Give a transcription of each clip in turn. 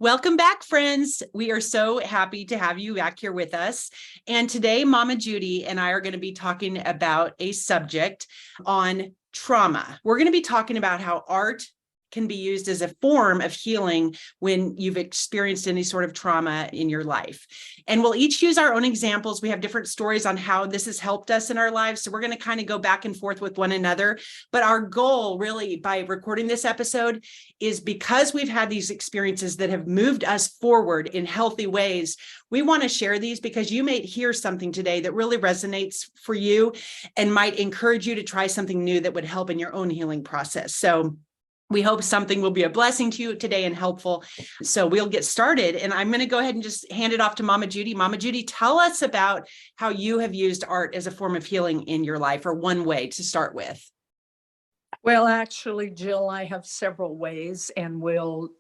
Welcome back, friends. We are so happy to have you back here with us. And today, Mama Judy and I are going to be talking about a subject on trauma. We're going to be talking about how art can be used as a form of healing when you've experienced any sort of trauma in your life. And we'll each use our own examples. We have different stories on how this has helped us in our lives. So we're going to kind of go back and forth with one another. But our goal really by recording this episode is because we've had these experiences that have moved us forward in healthy ways. We want to share these because you may hear something today that really resonates for you and might encourage you to try something new that would help in your own healing process. So we hope something will be a blessing to you today and helpful. So we'll get started. And I'm going to go ahead and just hand it off to Mama Judy. Mama Judy, tell us about how you have used art as a form of healing in your life, or one way to start with. Well, actually, Jill, I have several ways, and we'll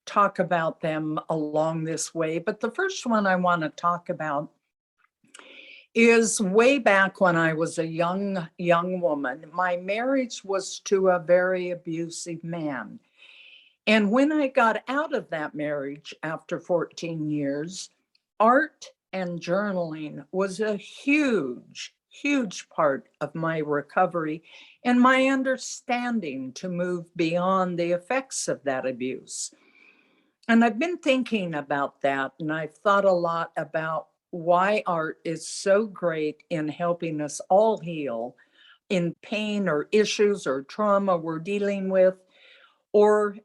talk about them along this way. But the first one I want to talk about is way back when I was a young woman. My marriage was to a very abusive man. And when I got out of that marriage after 14 years, art and journaling was a huge part of my recovery and my understanding to move beyond the effects of that abuse. And I've been thinking about that, and I've thought a lot about why art is so great in helping us all heal in pain or issues or trauma we're dealing with, or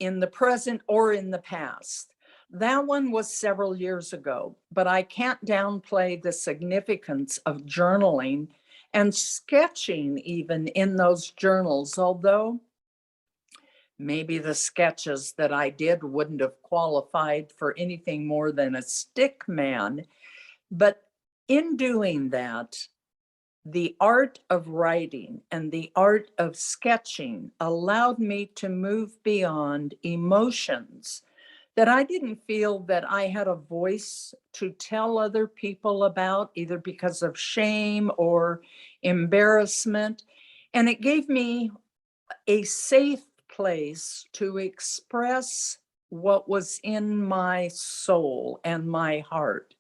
in the present or in the past. That one was several years ago, but I can't downplay the significance of journaling and sketching even in those journals, although maybe the sketches that I did wouldn't have qualified for anything more than a stick man. But in doing that, the art of writing and the art of sketching allowed me to move beyond emotions that I didn't feel that I had a voice to tell other people about, either because of shame or embarrassment. And it gave me a safe place to express what was in my soul and my heart.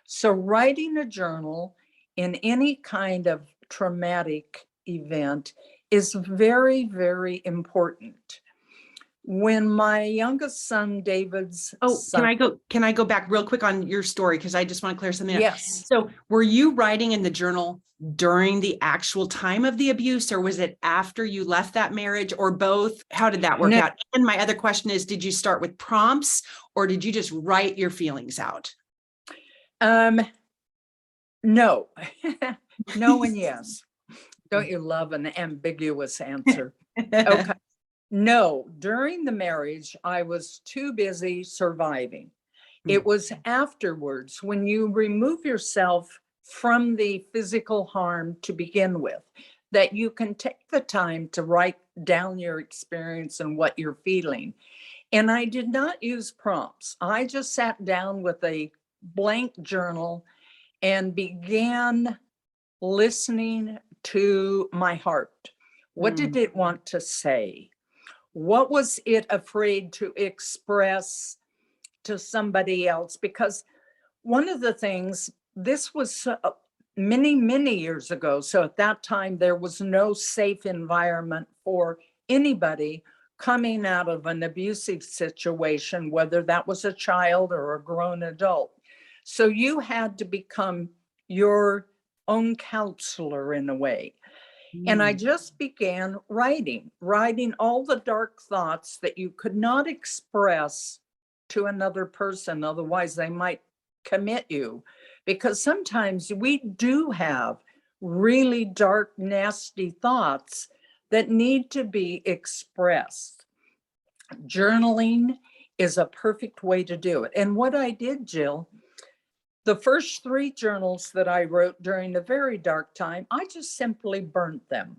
So writing a journal in any kind of traumatic event is very, very important. When my youngest son, David's son, Can I go back real quick on your story? Because I just want to clear something up. Yes. So were you writing in the journal during the actual time of the abuse, or was it after you left that marriage, or both? How did that work out? And my other question is, did you start with prompts, or did you just write your feelings out? No. No and yes. Don't you love an ambiguous answer? Okay. No, during the marriage, I was too busy surviving. It was afterwards, when you remove yourself from the physical harm to begin with, that you can take the time to write down your experience and what you're feeling. And I did not use prompts. I just sat down with a blank journal and began listening to my heart. What did it want to say? What was it afraid to express to somebody else? Because one of the things, this was many years ago. So at that time, there was no safe environment for anybody coming out of an abusive situation, whether that was a child or a grown adult. So you had to become your own counselor in a way. And I just began writing all the dark thoughts that you could not express to another person. Otherwise, they might commit you. Because sometimes we do have really dark, nasty thoughts that need to be expressed. Journaling is a perfect way to do it. And what I did, Jill, the first 3 journals that I wrote during a very dark time, I just simply burnt them.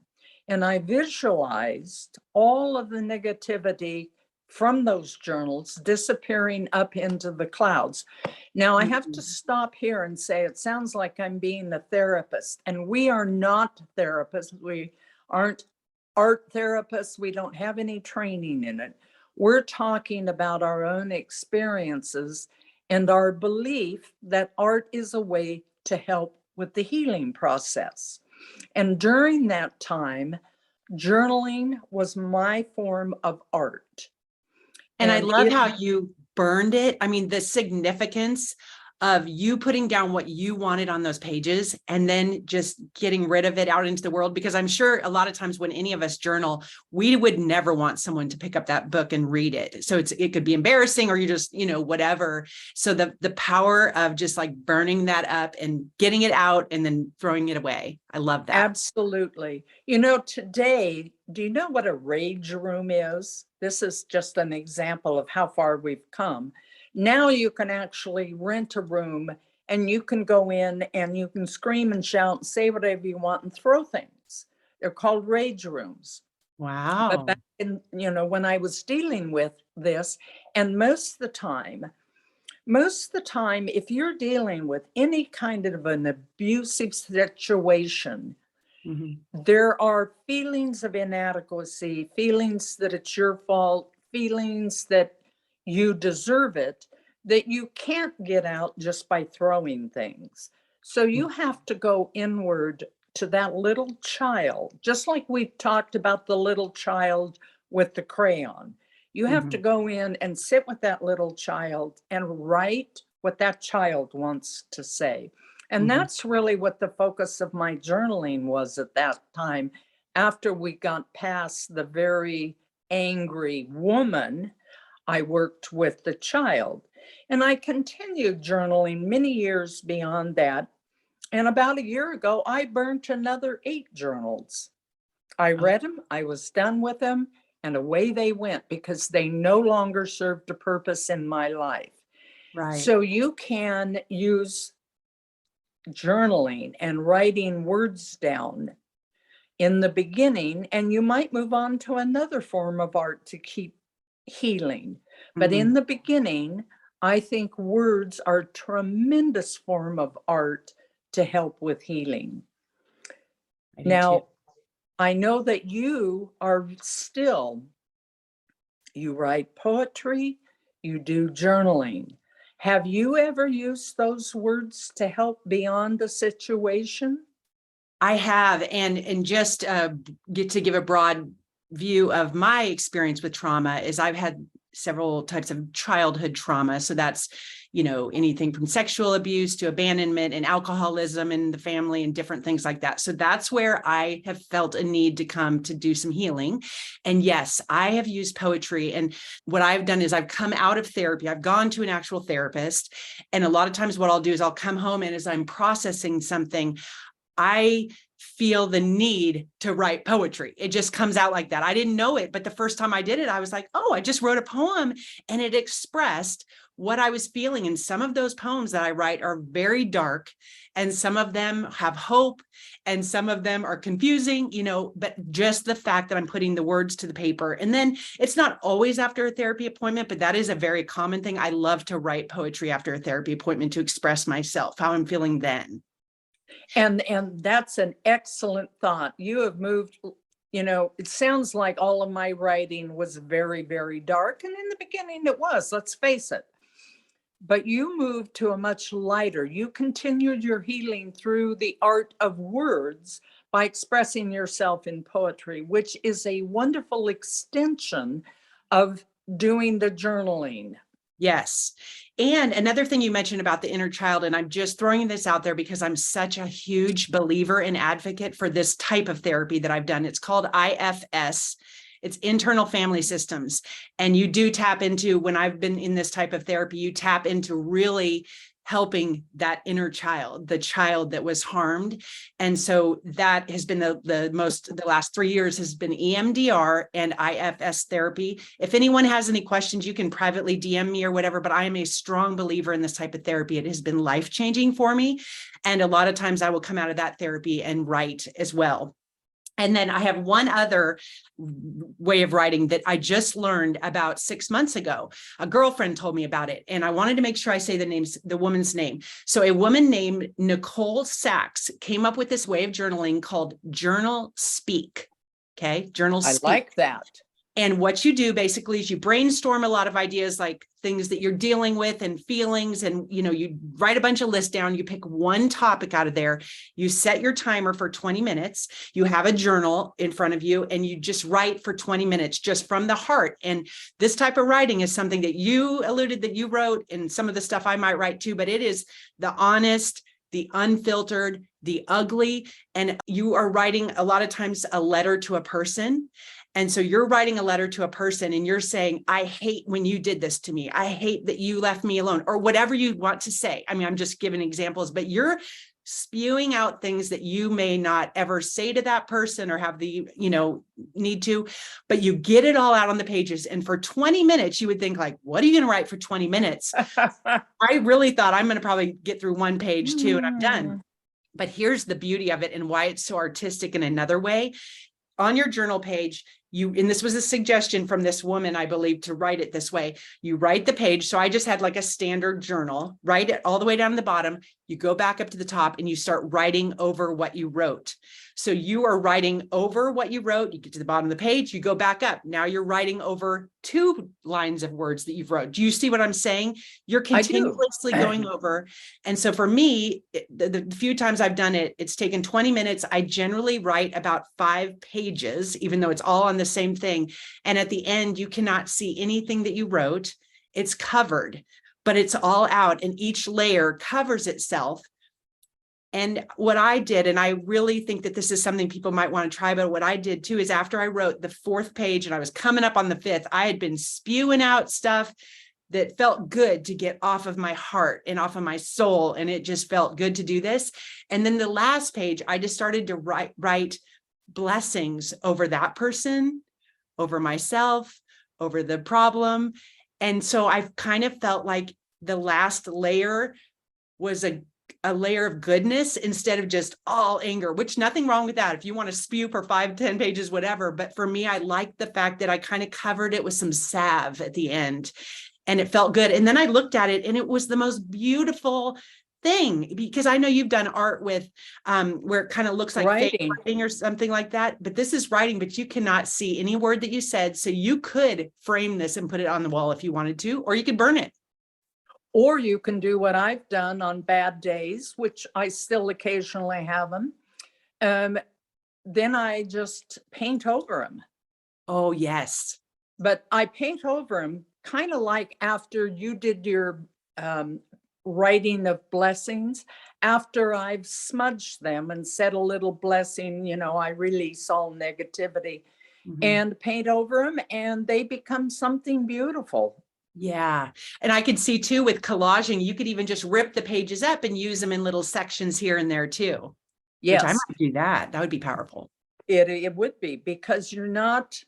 And I visualized all of the negativity from those journals disappearing up into the clouds. Now, I have to stop here and say, it sounds like I'm being a therapist, and we are not therapists. We aren't art therapists. We don't have any training in it. We're talking about our own experiences and our belief that art is a way to help with the healing process. And during that time, journaling was my form of art. And I love how you burned it. I mean, the significance of you putting down what you wanted on those pages and then just getting rid of it out into the world. Because I'm sure a lot of times when any of us journal, we would never want someone to pick up that book and read it. So it could be embarrassing, or you just, whatever. So the power of just like burning that up and getting it out and then throwing it away. I love that. Absolutely. Today, do you know what a rage room is? This is just an example of how far we've come. Now you can actually rent a room and you can go in and you can scream and shout and say whatever you want and throw things. They're called rage rooms. Wow. But back in, when I was dealing with this, and most of the time, if you're dealing with any kind of an abusive situation, there are feelings of inadequacy, feelings that it's your fault, feelings that you deserve it, that you can't get out just by throwing things. So you have to go inward to that little child, just like we've talked about the little child with the crayon. You have to go in and sit with that little child and write what that child wants to say. And that's really what the focus of my journaling was at that time. After we got past the very angry woman, I worked with the child. And I continued journaling many years beyond that. And about a year ago, I burnt another 8 journals. I read them, I was done with them, and away they went because they no longer served a purpose in my life. Right. So you can use journaling and writing words down in the beginning, and you might move on to another form of art to keep healing. But in the beginning, I think words are a tremendous form of art to help with healing. Now, I know that you write poetry, you do journaling. Have you ever used those words to help beyond the situation? I have, and just get to give a broad view of my experience with trauma is I've had several types of childhood trauma. So that's, anything from sexual abuse to abandonment and alcoholism in the family and different things like that. So that's where I have felt a need to come to do some healing. And yes, I have used poetry. And what I've done is I've come out of therapy. I've gone to an actual therapist. And a lot of times what I'll do is I'll come home, and as I'm processing something, I feel the need to write poetry. It just comes out like that. I didn't know it, but the first time I did it, I was like, oh, I just wrote a poem, and it expressed what I was feeling. And some of those poems that I write are very dark, and some of them have hope, and some of them are confusing, but just the fact that I'm putting the words to the paper. And then it's not always after a therapy appointment, but that is a very common thing. I love to write poetry after a therapy appointment to express myself, how I'm feeling then. And that's an excellent thought. You have moved, it sounds like all of my writing was very, very dark. And in the beginning it was, let's face it. But you moved to a much lighter. You continued your healing through the art of words by expressing yourself in poetry, which is a wonderful extension of doing the journaling. Yes. And another thing you mentioned about the inner child, and I'm just throwing this out there because I'm such a huge believer and advocate for this type of therapy that I've done. It's called IFS. It's internal family systems. And you do tap into, when I've been in this type of therapy, you tap into really helping that inner child, the child that was harmed. And so that has been the last 3 years has been EMDR and IFS therapy. If anyone has any questions, you can privately DM me or whatever, but I am a strong believer in this type of therapy. It has been life-changing for me. And a lot of times I will come out of that therapy and write as well. And then I have one other way of writing that I just learned about 6 months ago. A girlfriend told me about it, and I wanted to make sure I say the woman's name. So a woman named Nicole Sachs came up with this way of journaling called Journal Speak. Okay, Journal Speak. I like that. And what you do basically is you brainstorm a lot of ideas, like things that you're dealing with and feelings. And, you write a bunch of lists down. You pick one topic out of there. You set your timer for 20 minutes. You have a journal in front of you and you just write for 20 minutes, just from the heart. And this type of writing is something that you alluded that you wrote, and some of the stuff I might write too, but it is the honest, the unfiltered, the ugly. And you are writing a lot of times a letter to a person. And so you're writing a letter to a person and you're saying, I hate when you did this to me. I hate that you left me alone, or whatever you want to say. I mean, I'm just giving examples, but you're spewing out things that you may not ever say to that person or have the, need to, but you get it all out on the pages. And for 20 minutes, you would think like, what are you going to write for 20 minutes? I really thought I'm going to probably get through one page too, and I'm done. But here's the beauty of it and why it's so artistic in another way. On your journal page, and this was a suggestion from this woman, I believe, to write it this way. You write the page. So I just had like a standard journal, write it all the way down the bottom. You go back up to the top and you start writing over what you wrote. So you are writing over what you wrote. You get to the bottom of the page, you go back up. Now you're writing over 2 lines of words that you've wrote. Do you see what I'm saying? You're continuously going over. And so for me, the few times I've done it, it's taken 20 minutes. I generally write about 5 pages, even though it's all on the same thing. And at the end, you cannot see anything that you wrote. It's covered, but it's all out, and each layer covers itself. And what I did, and I really think that this is something people might want to try, but what I did too is after I wrote the 4th page and I was coming up on the 5th, I had been spewing out stuff that felt good to get off of my heart and off of my soul. And it just felt good to do this. And then the last page, I just started to write blessings over that person, over myself, over the problem. And so I've kind of felt like the last layer was a layer of goodness instead of just all anger, which nothing wrong with that. If you want to spew for 5, 10 pages, whatever. But for me, I like the fact that I kind of covered it with some salve at the end and it felt good. And then I looked at it and it was the most beautiful thing, because I know you've done art with where it kind of looks like fake writing or something like that, but this is writing, but you cannot see any word that you said. So you could frame this and put it on the wall if you wanted to, or you could burn it. Or you can do what I've done on bad days, which I still occasionally have them. Then I just paint over them. Oh, yes. But I paint over them kind of like after you did your writing of blessings. After I've smudged them and said a little blessing, I release all negativity and paint over them, and they become something beautiful. Yeah. And I could see too with collaging, you could even just rip the pages up and use them in little sections here and there too. Yes. Which I might do that. That would be powerful. It would be, because you're not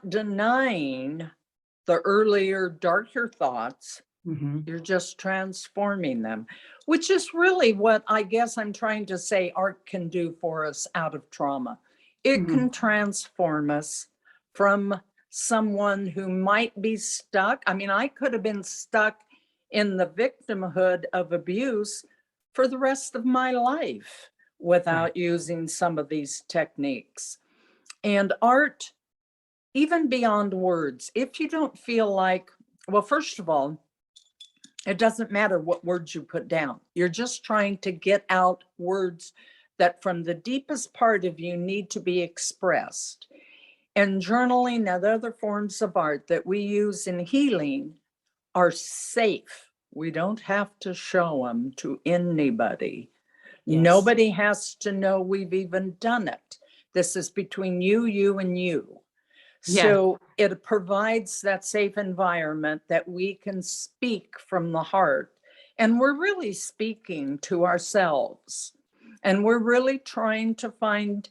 denying the earlier darker thoughts. You're just transforming them, which is really what I guess I'm trying to say art can do for us out of trauma. It can transform us from someone who might be stuck. I mean, I could have been stuck in the victimhood of abuse for the rest of my life without using some of these techniques. And art, even beyond words, if you don't feel like, well, first of all, it doesn't matter what words you put down. You're just trying to get out words that from the deepest part of you need to be expressed. And journaling and other forms of art that we use in healing are safe. We don't have to show them to anybody. Yes. Nobody has to know we've even done it. This is between you, and you. Yeah. So it provides that safe environment that we can speak from the heart. And we're really speaking to ourselves. And we're really trying to find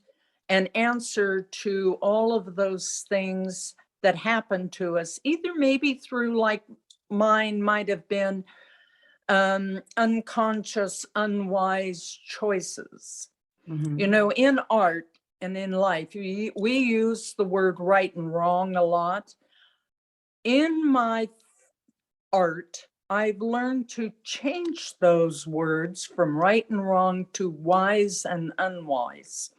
an answer to all of those things that happen to us, either maybe through, like mine might have been, unconscious, unwise choices. In art and in life, we use the word right and wrong a lot. In my art, I've learned to change those words from right and wrong to wise and unwise.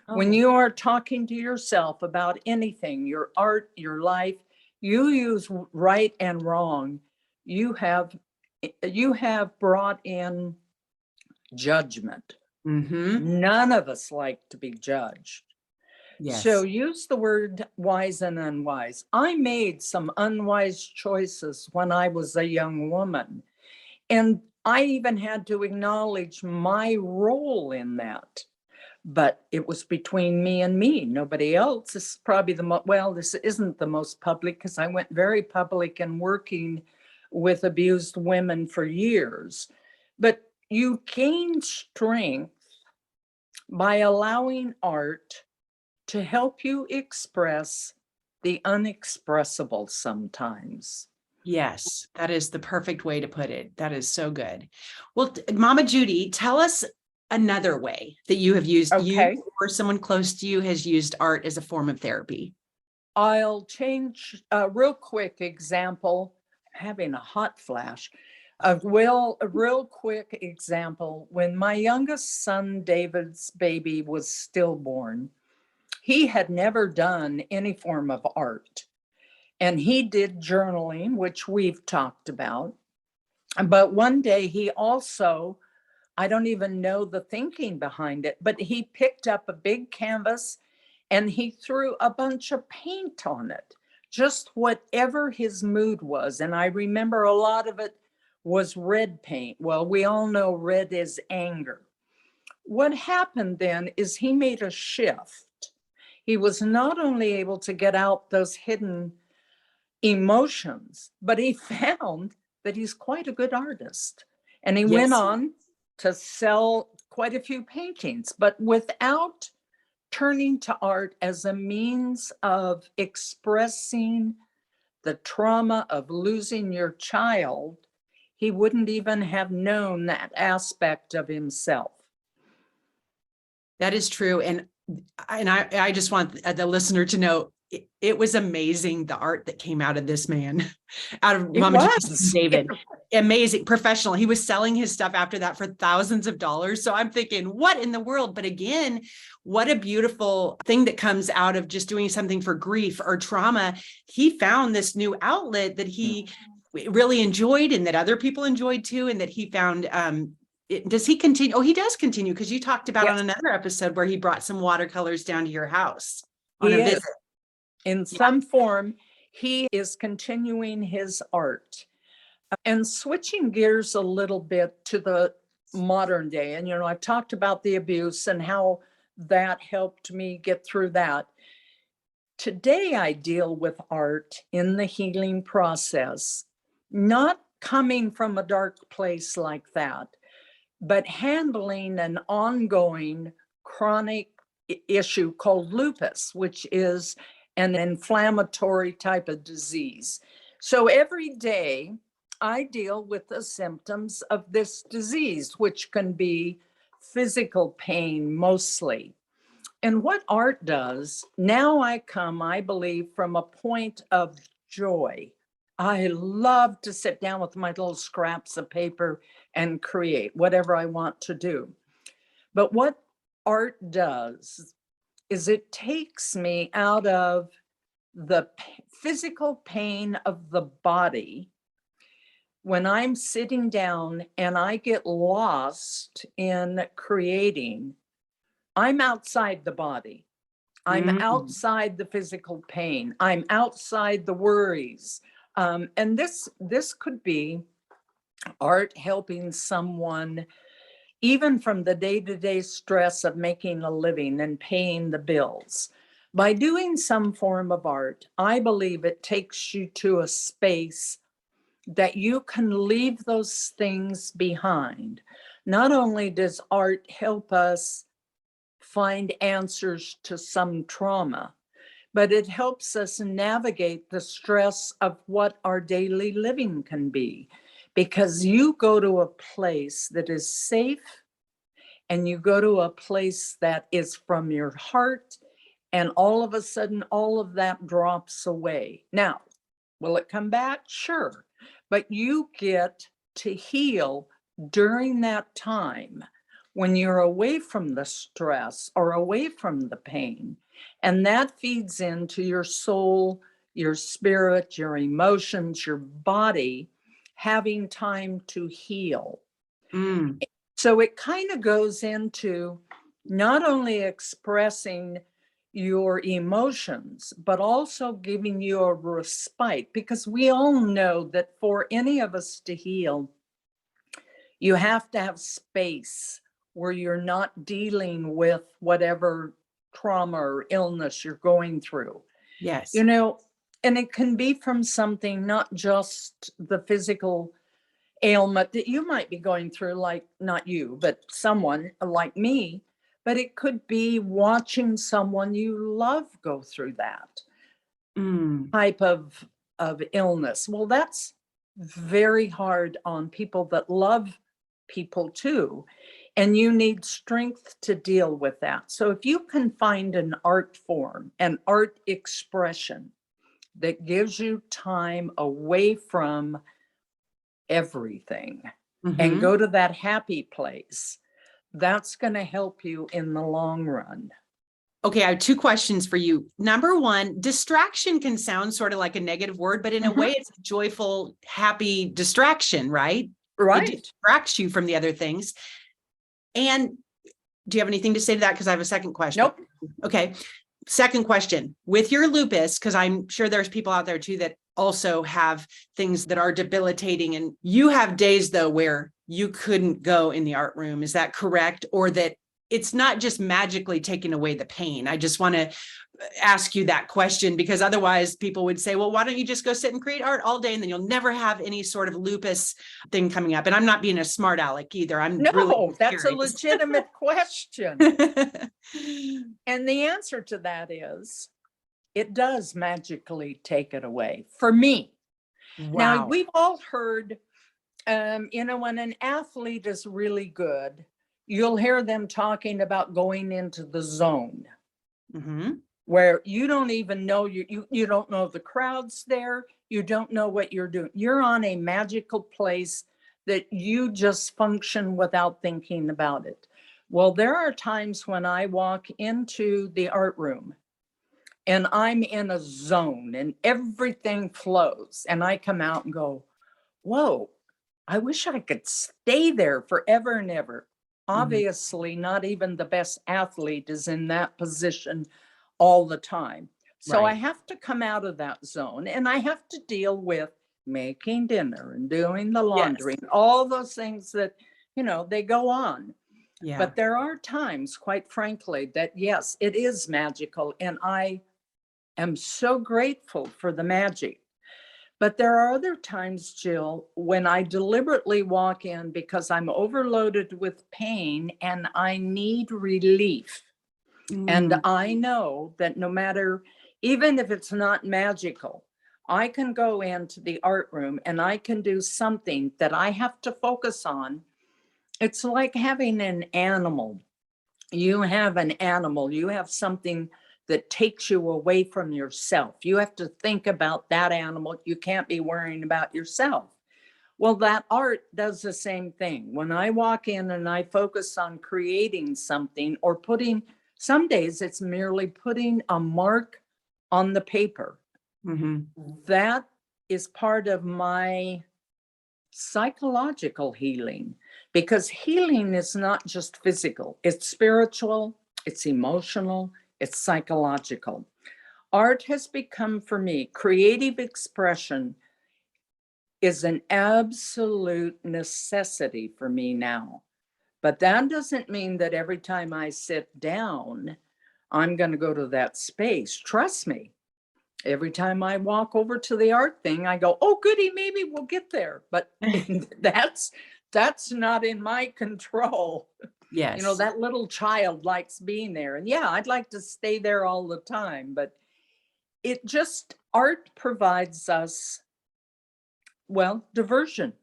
When Oh, you are talking to yourself about anything, your art, your life, you use right and wrong. You have you have brought in judgment. mm-hmm. None of us like to be judged. So Yes. use the word wise and unwise. I made some unwise choices when I was a young woman, and I even had to acknowledge my role in that. But it was between me and me, nobody else. This is probably well, this isn't the most public because I went very public and working with abused women for years. But you gain strength by allowing art to help you express the unexpressible sometimes. Yes, that is the perfect way to put it. That is so good. Well, Mama Judy, tell us another way that you have used, you Okay, or someone close to you has used art as a form of therapy. I'll change a real quick example, having a hot flash. A real quick example. When my youngest son, David's baby, was stillborn, he had never done any form of art. And he did journaling, which we've talked about. But one day he also, I don't even know the thinking behind it, but he picked up a big canvas and he threw a bunch of paint on it, just whatever his mood was. And I remember a lot of it was red paint. Well, we all know red is anger. What happened then is he made a shift. He was not only able to get out those hidden emotions, but he found that he's quite a good artist. And he went Yes. on to sell quite a few paintings, but without turning to art as a means of expressing the trauma of losing your child, he wouldn't even have known that aspect of himself. That is true. And I just want the listener to know it was amazing, the art that came out of this man, out of It Mama Judy's son, was. David. Amazing, professional. He was selling his stuff after that for thousands of dollars. So I'm thinking, what in the world? But again, what a beautiful thing that comes out of just doing something for grief or trauma. He found this new outlet that he really enjoyed and that other people enjoyed too, and that he found does he continue? Oh, he does continue, because you talked about on Yes, another episode where he brought some watercolors down to your house on a he visit. is. In Yeah. some form, he is continuing his art. And switching gears a little bit to the modern day, and I've talked about the abuse and how that helped me get through that. Today, I deal with art in the healing process, not coming from a dark place like that, but handling an ongoing chronic issue called lupus, which is an inflammatory type of disease. So every day I deal with the symptoms of this disease, which can be physical pain mostly. And what art does, now I come, I believe, from a point of joy. I love to sit down with my little scraps of paper and create whatever I want to do. But what art does is it takes me out of the physical pain of the body when I'm sitting down and I get lost in creating. I'm outside the body. I'm Mm. outside the physical pain. I'm outside the worries. And this could be art helping someone even from the day-to-day stress of making a living and paying the bills. By doing some form of art, I believe it takes you to a space that you can leave those things behind. Not only does art help us find answers to some trauma, but it helps us navigate the stress of what our daily living can be. Because you go to a place that is safe and you go to a place that is from your heart, and all of a sudden, all of that drops away. Now, will it come back? Sure. But you get to heal during that time when you're away from the stress or away from the pain. And that feeds into your soul, your spirit, your emotions, your body having time to heal. Mm, So it kind of goes into not only expressing your emotions, but also giving you a respite, because we all know that for any of us to heal, you have to have space where you're not dealing with whatever trauma or illness you're going through. yes. You know, and it can be from something, not just the physical ailment that you might be going through, like not you, but someone like me, but it could be watching someone you love go through that Mm, type of illness. Well, that's very hard on people that love people too. And you need strength to deal with that. So if you can find an art form, an art expression that gives you time away from everything and mhm. go to that happy place, that's going to help you in the long run. Okay, I have two questions for you. Number one, distraction can sound sort of like a negative word, but in a way, Mhm. it's a joyful, happy distraction, right? It Right. distracts you from the other things. And do you have anything to say to that? Because I have a second question. Nope. Okay. Second question, with your lupus, because I'm sure there's people out there too that also have things that are debilitating, and you have days though where you couldn't go in the art room. Is that correct? Or that it's not just magically taking away the pain? I just want to ask you that question, because otherwise people would say, well, why don't you just go sit and create art all day and then you'll never have any sort of lupus thing coming up? And I'm not being a smart aleck either. I'm really No, that's a curious. legitimate question. And the answer to that is it does magically take it away for me. Now, Wow. we've all heard, when an athlete is really good, you'll hear them talking about going into the zone Mhm. where you don't even know you don't know the crowd's there, you don't know what you're doing. You're on a magical place that you just function without thinking about it. Well, there are times when I walk into the art room and I'm in a zone and everything flows, and I come out and go, whoa, I wish I could stay there forever and ever. Mhm. Obviously, not even the best athlete is in that position all the time. So I Right. have to come out of that zone and I have to deal with making dinner and doing the Yes. laundry and all those things that, they go on. Yeah. But there are times, quite frankly, that yes, it is magical. And I am so grateful for the magic. But there are other times, Jill, when I deliberately walk in because I'm overloaded with pain and I need relief. And Mm, I know that no matter, even if it's not magical, I can go into the art room and I can do something that I have to focus on. It's like having an animal. You have an animal, you have something that takes you away from yourself. You have to think about that animal. You can't be worrying about yourself. Well, that art does the same thing. When I walk in and I focus on creating something or some days it's merely putting a mark on the paper. mhm. That is part of my psychological healing, because healing is not just physical, it's spiritual, it's emotional, it's psychological. Art has become, for me, creative expression is an absolute necessity for me now. But that doesn't mean that every time I sit down, I'm going to go to that space. Trust me. Every time I walk over to the art thing, I go, oh, goody, maybe we'll get there. But that's not in my control. Yes. That little child likes being there. And yeah, I'd like to stay there all the time. But art provides us, well, diversion,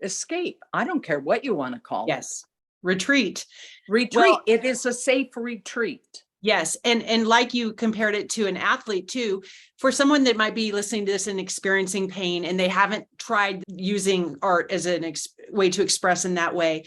escape. I don't care what you want to call it. Yes. Retreat. Retreat. Well, It is a safe retreat. yes. And like you compared it to an athlete too, for someone that might be listening to this and experiencing pain and they haven't tried using art as way to express in that way,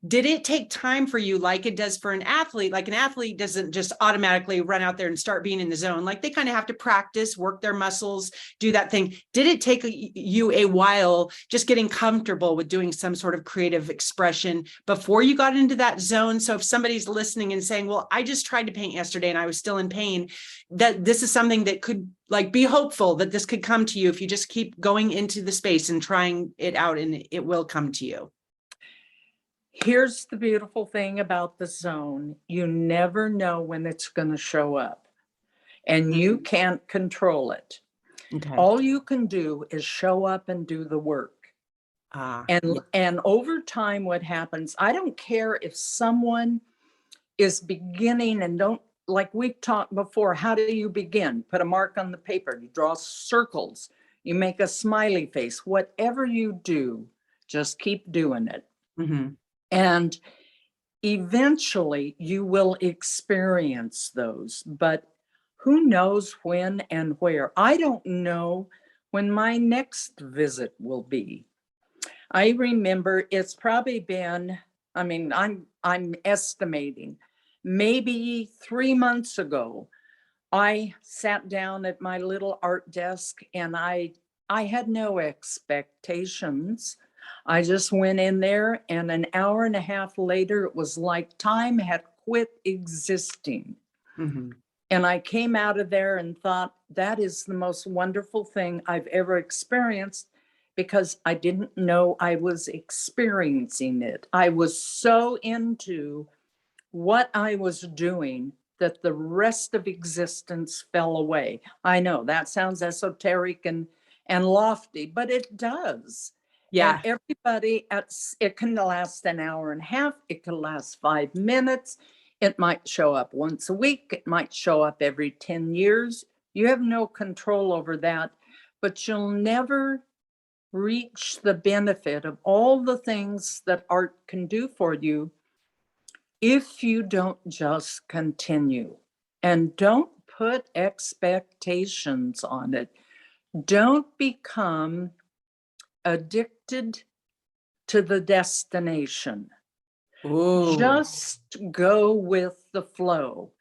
Did it take time for you like it does for an athlete? Like an athlete doesn't just automatically run out there and start being in the zone. Like they kind of have to practice, work their muscles, do that thing. Did it take you a while just getting comfortable with doing some sort of creative expression before you got into that zone? So if somebody's listening and saying, well, I just tried to paint yesterday and I was still in pain, that this is something that could like be hopeful that this could come to you if you just keep going into the space and trying it out, and it will come to you. Here's the beautiful thing about the zone. You never know when it's going to show up, and you can't control it. Okay. All you can do is show up and do the work. And over time, what happens, I don't care if someone is beginning and don't, like we've talked before, how do you begin? Put a mark on the paper, you draw circles, you make a smiley face, whatever you do, just keep doing it. Mm-hmm. And eventually you will experience those, but who knows when and where? I don't know when my next visit will be. I remember it's probably been, I mean, I'm estimating, maybe 3 months ago, I sat down at my little art desk and I had no expectations. I just went in there, and an hour and a half later, it was like time had quit existing. Mm-hmm. And I came out of there and thought, that is the most wonderful thing I've ever experienced, because I didn't know I was experiencing it. I was so into what I was doing that the rest of existence fell away. I know that sounds esoteric and lofty, but it does. Yeah. And everybody, it can last an hour and a half. It can last 5 minutes. It might show up once a week. It might show up every 10 years. You have no control over that, but you'll never reach the benefit of all the things that art can do for you if you don't just continue, and don't put expectations on it. Don't become addicted to the destination. Ooh. Just go with the flow.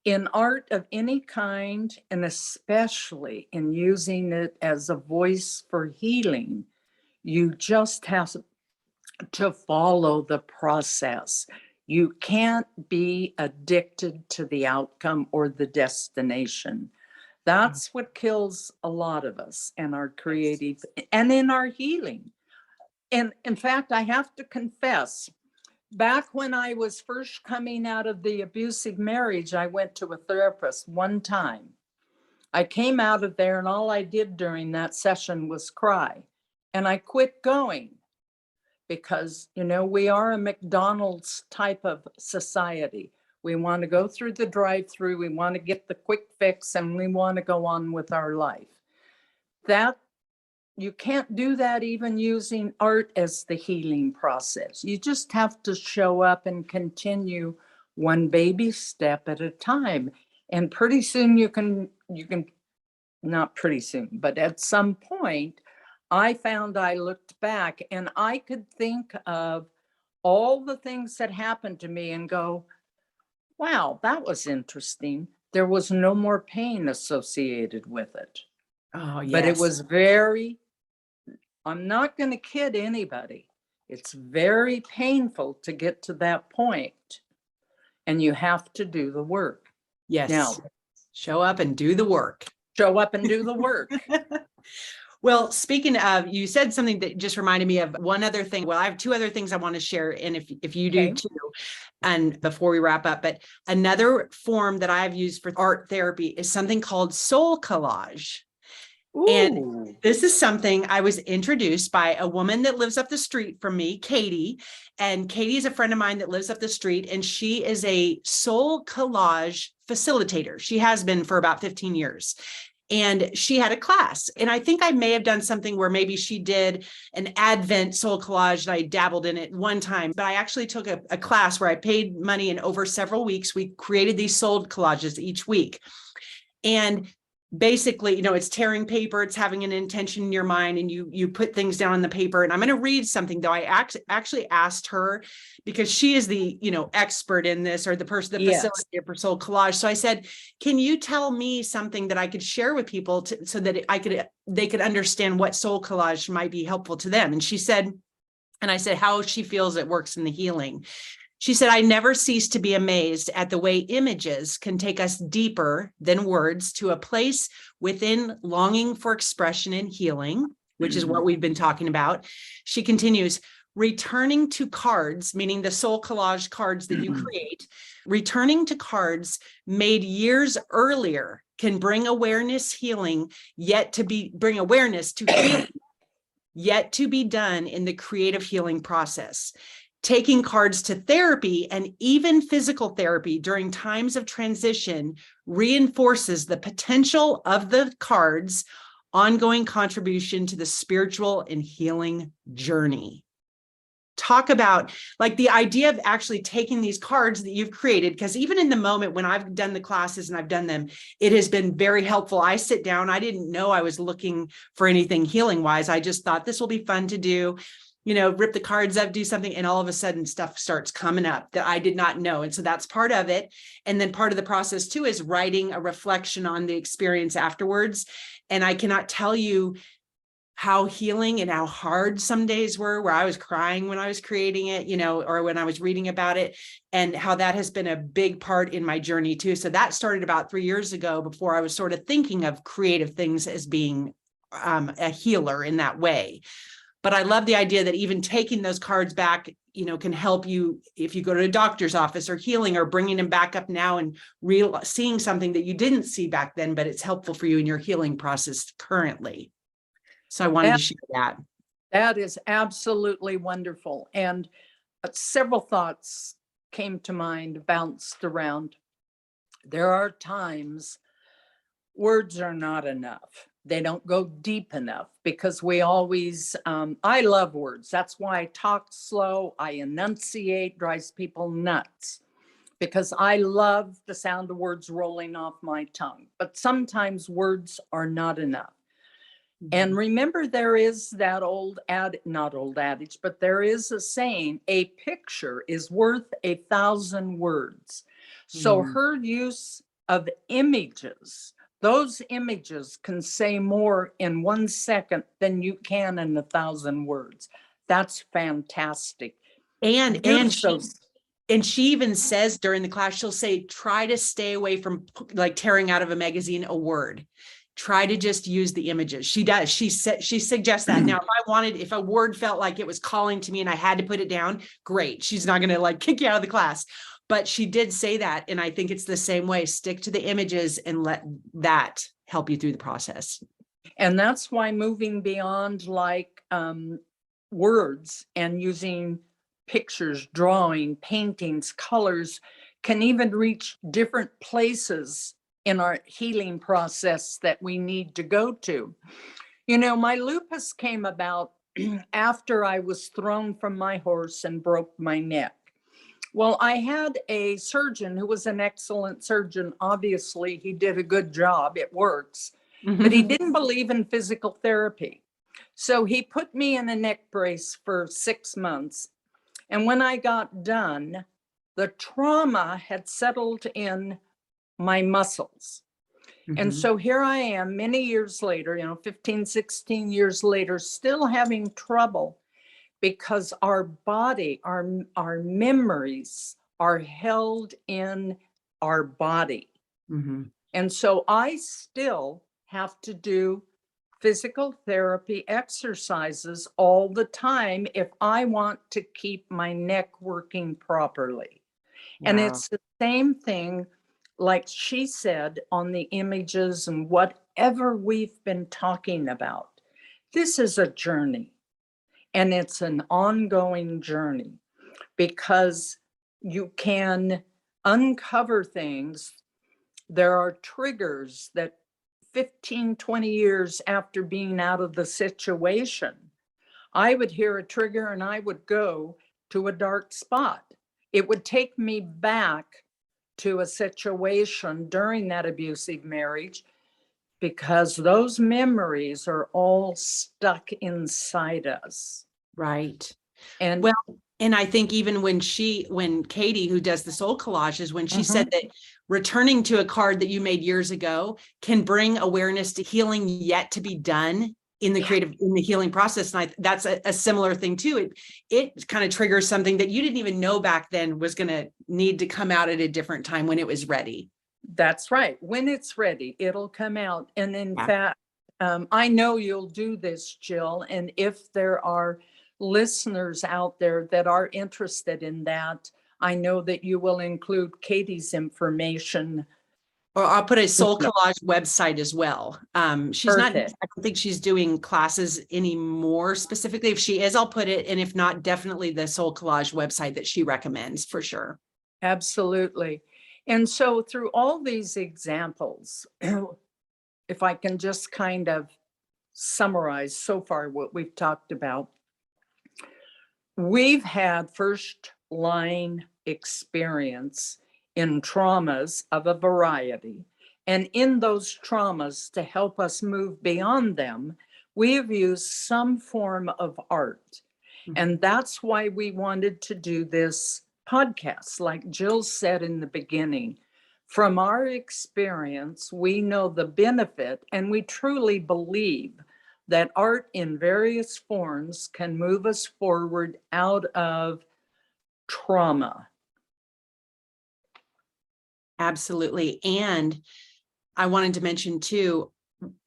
In art of any kind, and especially in using it as a voice for healing, you just have to follow the process. You can't be addicted to the outcome or the destination. That's what kills a lot of us in our creative and in our healing. And in fact, I have to confess, back when I was first coming out of the abusive marriage, I went to a therapist one time. I came out of there and all I did during that session was cry. And I quit going because, you know, we are a McDonald's type of society. We want to go through the drive-through, we want to get the quick fix, and we want to go on with our life. That you can't do that even using art as the healing process. You just have to show up and continue one baby step at a time. And pretty soon you can, not pretty soon, but at some point, I found I looked back and I could think of all the things that happened to me and go, wow, that was interesting. There was no more pain associated with it. Oh, yes. But it was very, I'm not going to kid anybody. It's very painful to get to that point, and you have to do the work. Yes. Now, show up and do the work. Show up and do the work. Well, speaking of, you said something that just reminded me of one other thing. Well, I have 2 other things I want to share, and if you do too, and before we wrap up, but another form that I've used for art therapy is something called soul collage. Ooh. And this is something I was introduced by a woman that lives up the street from me, Katie. And Katie is a friend of mine that lives up the street, and she is a soul collage facilitator. She has been for about 15 years. And she had a class, and I think I may have done something where maybe she did an Advent soul collage and I dabbled in it one time, but I actually took a class where I paid money, and over several weeks, we created these soul collages each week. And basically, it's tearing paper, it's having an intention in your mind, and you put things down on the paper. And I'm going to read something, though. I actually asked her, because she is the expert in this, or the Yes. facilitator for soul collage. So I said, can you tell me something that I could share with people so that they could understand what soul collage might be helpful to them? And she said, and I said how she feels it works in the healing. She said, I never cease to be amazed at the way images can take us deeper than words to a place within longing for expression and healing, which is what we've been talking about. She continues, returning to cards, meaning the soul collage cards that you create, returning to cards made years earlier can bring awareness to healing, yet to be done in the creative healing process. Taking cards to therapy and even physical therapy during times of transition reinforces the potential of the cards' ongoing contribution to the spiritual and healing journey. Talk about like the idea of actually taking these cards that you've created, because even in the moment when I've done the classes and I've done them, it has been very helpful. I sit down, I didn't know I was looking for anything healing wise. I just thought this will be fun to do. Rip the cards up, do something, and all of a sudden stuff starts coming up that I did not know. And so that's part of it. And then part of the process too is writing a reflection on the experience afterwards. And I cannot tell you how healing and how hard some days were, where I was crying when I was creating it, or when I was reading about it, and how that has been a big part in my journey too. So that started about 3 years ago, before I was sort of thinking of creative things as being a healer in that way. But I love the idea that even taking those cards back, can help you if you go to a doctor's office or healing, or bringing them back up now and seeing something that you didn't see back then, but it's helpful for you in your healing process currently. So I wanted to share that. That is absolutely wonderful. And several thoughts came to mind, bounced around. There are times words are not enough. They don't go deep enough, because we always, I love words. That's why I talk slow. I enunciate, drives people nuts, because I love the sound of words rolling off my tongue. But sometimes words are not enough. And remember, there is that not old adage, but there is a saying, a picture is worth 1,000 words. So her use of images, those images can say more in 1 second than you can in 1,000 words. That's fantastic. And she even says during the class, she'll say, try to stay away from like tearing out of a magazine a word. Try to just use the images. She does. She suggests that. Now, if a word felt like it was calling to me and I had to put it down, great. She's not going to like kick you out of the class. But she did say that. And I think it's the same way. Stick to the images and let that help you through the process. And that's why moving beyond like words and using pictures, drawing, paintings, colors can even reach different places in our healing process that we need to go to. My lupus came about after I was thrown from my horse and broke my neck. Well, I had a surgeon who was an excellent surgeon. Obviously, he did a good job. It works. But he didn't believe in physical therapy. So he put me in a neck brace for 6 months. And when I got done, the trauma had settled in my muscles. And so here I am many years later, 15, 16 years later, still having trouble, because our body, our memories are held in our body. And so I still have to do physical therapy exercises all the time if I want to keep my neck working properly. Wow. And it's the same thing, like she said, on the images and whatever we've been talking about. This is a journey, and it's an ongoing journey, because you can uncover things. There are triggers that 15, 20 years after being out of the situation, I would hear a trigger and I would go to a dark spot. It would take me back to a situation during that abusive marriage because those memories are all stuck inside us. Right. And Well, and I think even when Katie, who does the soul collages, when she said that returning to a card that you made years ago can bring awareness to healing yet to be done in the healing process. And that's a similar thing too. It kind of triggers something that you didn't even know back then was going to need to come out at a different time when it was ready. That's right. When it's ready, it'll come out. And in Yeah. fact, I know you'll do this, Jill. And if there are listeners out there that are interested in that, I know that you will include Katie's information. Or I'll put a soul collage website as well. She's not, I Perfect. don't think she's doing classes anymore specifically. If she is, I'll put it. And if not, definitely the soul collage website that she recommends for sure. Absolutely. And so through all these examples, if I can just kind of summarize so far what we've talked about, we've had first line experience in traumas of a variety. And in those traumas, to help us move beyond them, we have used some form of art. And that's why we wanted to do this podcast. Like Jill said in the beginning, from our experience, we know the benefit, and we truly believe that art in various forms can move us forward out of trauma. Absolutely. And I wanted to mention too,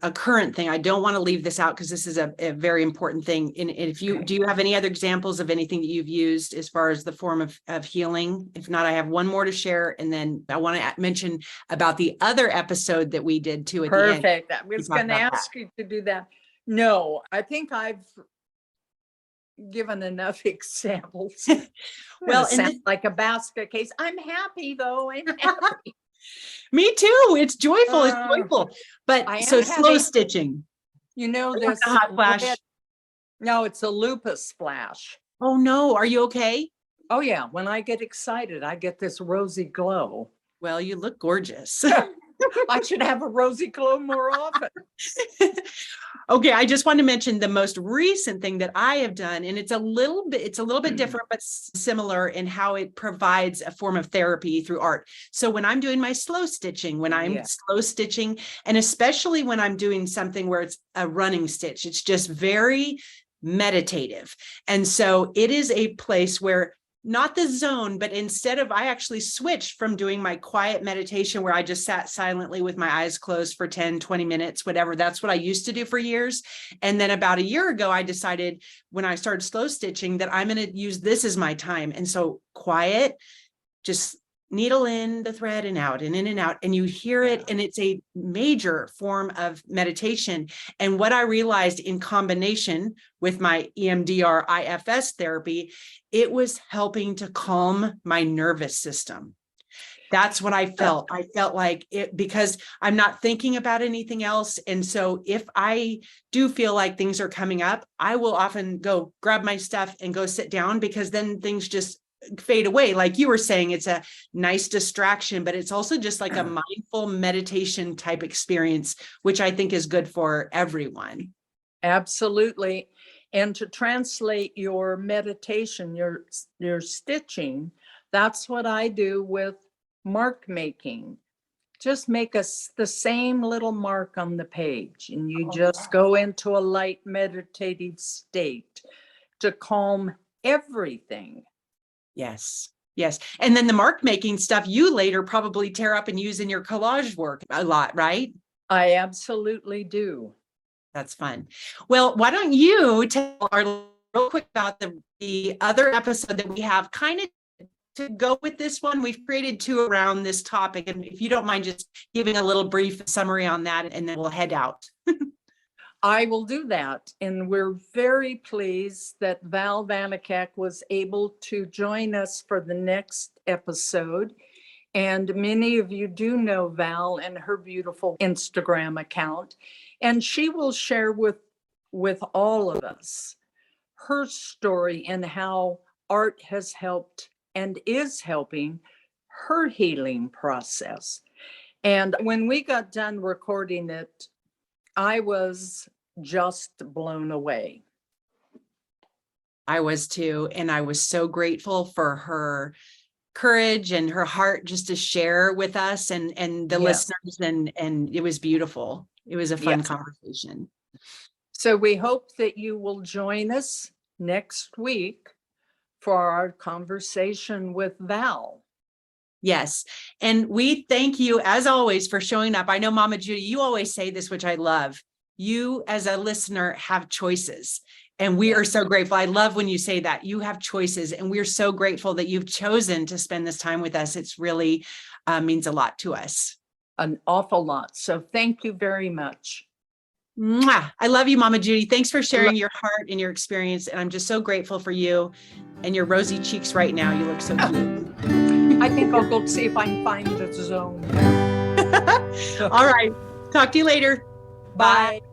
a current thing. I don't want to leave this out because this is a very important thing. And if you, do you have any other examples of anything that you've used as far as the form of healing? If not, I have one more to share. And then I want to mention about the other episode that we did too at the end. Perfect. I was going to ask you to do that. No, I think I've given enough examples. Well, it sounds like a basket case. I'm happy though. I'm happy. Me too. It's joyful. It's joyful. But so slow stitching. You know, this hot flash. No, it's a lupus flash. Oh no. Are you okay? Oh yeah. When I get excited, I get this rosy glow. Well, you look gorgeous. I should have a rosy glow more often. Okay, I just want to mention the most recent thing that I have done, and it's a little bit different, but similar in how it provides a form of therapy through art. So when I'm doing my slow stitching, and especially when I'm doing something where it's a running stitch, it's just very meditative. And so it is a place where not the zone, but instead of, I actually switched from doing my quiet meditation where I just sat silently with my eyes closed for 10, 20 minutes, whatever. That's what I used to do for years. And then about a year ago, I decided when I started slow stitching that I'm going to use this as my time. And so quiet, just needle in the thread and out and in and out, and you hear it. And it's a major form of meditation. And what I realized in combination with my EMDR IFS therapy, it was helping to calm my nervous system. That's what I felt. I felt like it because I'm not thinking about anything else. And so if I do feel like things are coming up, I will often go grab my stuff and go sit down, because then things just fade away. Like you were saying, it's a nice distraction, but it's also just like a mindful meditation type experience, which I think is good for everyone. Absolutely. And to translate your meditation, your stitching, that's what I do with mark making. Just make us the same little mark on the page, and you just go into a light meditative state to calm everything. Yes. Yes. And then the mark making stuff you later probably tear up and use in your collage work a lot, right? I absolutely do. That's fun. Well, why don't you tell our real quick about the other episode that we have kind of to go with this one. We've created two around this topic. And if you don't mind just giving a little brief summary on that, and then we'll head out. I will do that. And we're very pleased that Val Vanicek was able to join us for the next episode. And many of you do know Val and her beautiful Instagram account. And she will share with all of us her story and how art has helped and is helping her healing process. And when we got done recording it I was just blown away. I was too. And I was so grateful for her courage and her heart just to share with us and the Yes. listeners. And it was beautiful. It was a fun Yes. conversation. So we hope that you will join us next week for our conversation with Val. Yes. And we thank you, as always, for showing up. I know, Mama Judy, you always say this, which I love. You, as a listener, have choices. And we are so grateful. I love when you say that. You have choices. And we're so grateful that you've chosen to spend this time with us. It's really means a lot to us. An awful lot. So thank you very much. Mwah. I love you, Mama Judy. Thanks for sharing your heart and your experience. And I'm just so grateful for you and your rosy cheeks right now. You look so cute. I think I'll go see if I can find the zone. All right. Talk to you later. Bye. Bye.